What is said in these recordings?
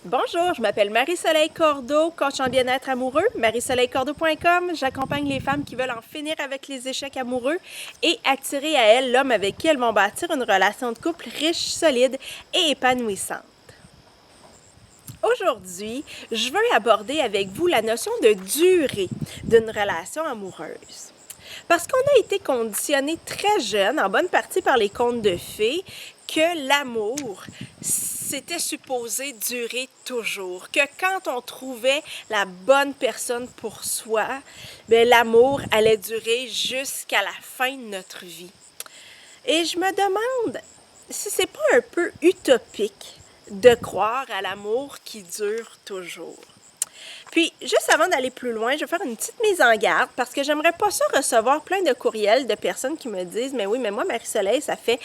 Bonjour, je m'appelle Marie-Soleil Cordeau, coach en bien-être amoureux, mariesoleilcordeau.com. J'accompagne les femmes qui veulent en finir avec les échecs amoureux et attirer à elles l'homme avec qui elles vont bâtir une relation de couple riche, solide et épanouissante. Aujourd'hui, je veux aborder avec vous la notion de durée d'une relation amoureuse. Parce qu'on a été conditionné très jeune, en bonne partie par les contes de fées, que l'amour, c'était supposé durer toujours. Que quand on trouvait la bonne personne pour soi, l'amour allait durer jusqu'à la fin de notre vie. Et je me demande si c'est pas un peu utopique de croire à l'amour qui dure toujours. Puis, juste avant d'aller plus loin, je vais faire une petite mise en garde parce que j'aimerais pas ça recevoir plein de courriels de personnes qui me disent « Mais oui, mais moi, Marie-Soleil, ça fait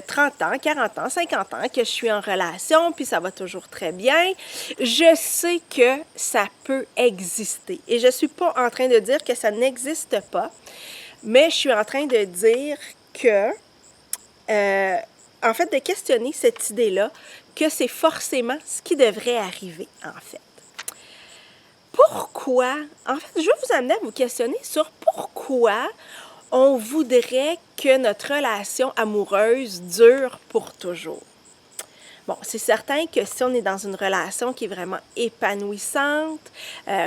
30 ans, 40 ans, 50 ans que je suis en relation, puis ça va toujours très bien. » Je sais que ça peut exister. Et je suis pas en train de dire que ça n'existe pas, mais je suis en train de dire que, en fait, de questionner cette idée-là, que c'est forcément ce qui devrait arriver, en fait. Pourquoi? En fait, je veux vous amener à vous questionner sur pourquoi on voudrait que notre relation amoureuse dure pour toujours. Bon, c'est certain que si on est dans une relation qui est vraiment épanouissante,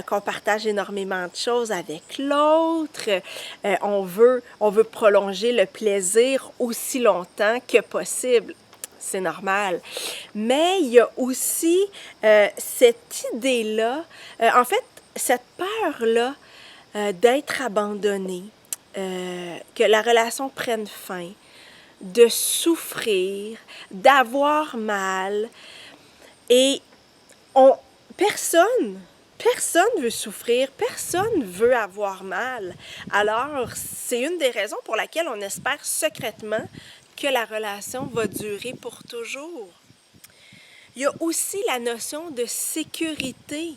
qu'on partage énormément de choses avec l'autre, on veut prolonger le plaisir aussi longtemps que possible. C'est normal. Mais il y a aussi cette idée-là, en fait, cette peur-là d'être abandonné, que la relation prenne fin, de souffrir, d'avoir mal. Et personne veut souffrir, personne veut avoir mal. Alors, c'est une des raisons pour laquelle on espère secrètement que la relation va durer pour toujours. Il y a aussi la notion de sécurité.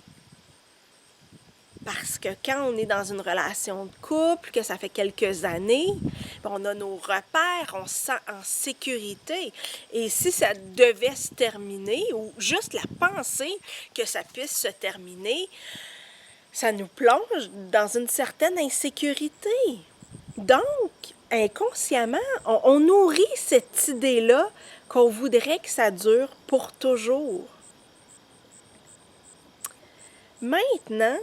Parce que quand on est dans une relation de couple, que ça fait quelques années, on a nos repères, on se sent en sécurité. Et si ça devait se terminer, ou juste la pensée que ça puisse se terminer, ça nous plonge dans une certaine insécurité. Donc, inconsciemment, on nourrit cette idée-là qu'on voudrait que ça dure pour toujours. Maintenant,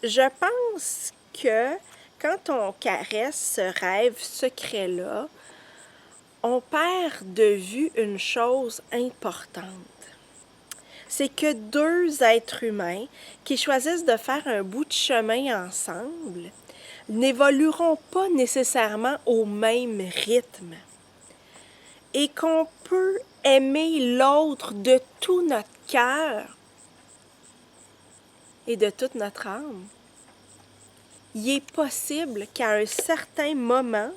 je pense que quand on caresse ce rêve secret-là, on perd de vue une chose importante. C'est que deux êtres humains qui choisissent de faire un bout de chemin ensemble n'évolueront pas nécessairement au même rythme. Et qu'on peut aimer l'autre de tout notre cœur et de toute notre âme. Il est possible qu'à un certain moment,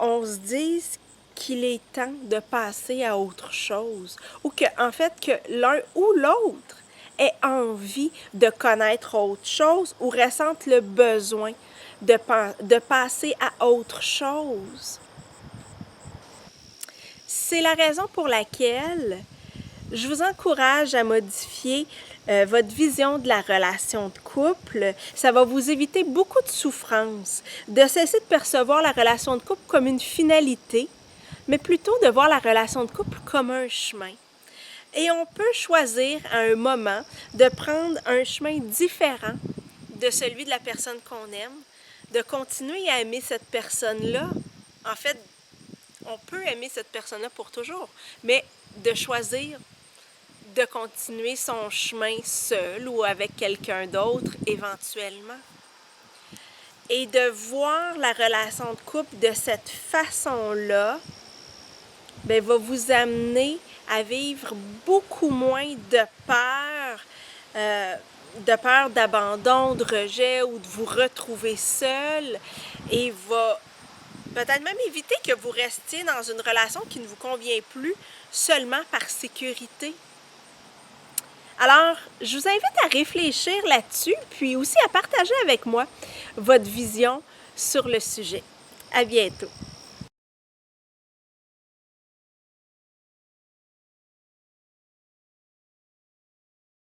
on se dise qu'il est temps de passer à autre chose. Ou que, en fait, que l'un ou l'autre ait envie de connaître autre chose ou ressente le besoin de passer à autre chose. C'est la raison pour laquelle je vous encourage à modifier votre vision de la relation de couple. Ça va vous éviter beaucoup de souffrance, de cesser de percevoir la relation de couple comme une finalité, mais plutôt de voir la relation de couple comme un chemin. Et on peut choisir à un moment de prendre un chemin différent de celui de la personne qu'on aime, de continuer à aimer cette personne-là. En fait, on peut aimer cette personne-là pour toujours, mais de choisir de continuer son chemin seul ou avec quelqu'un d'autre éventuellement. Et de voir la relation de couple de cette façon-là, va vous amener à vivre beaucoup moins de peur d'abandon, de rejet ou de vous retrouver seul, et va peut-être même éviter que vous restiez dans une relation qui ne vous convient plus seulement par sécurité. Alors, je vous invite à réfléchir là-dessus, puis aussi à partager avec moi votre vision sur le sujet. À bientôt!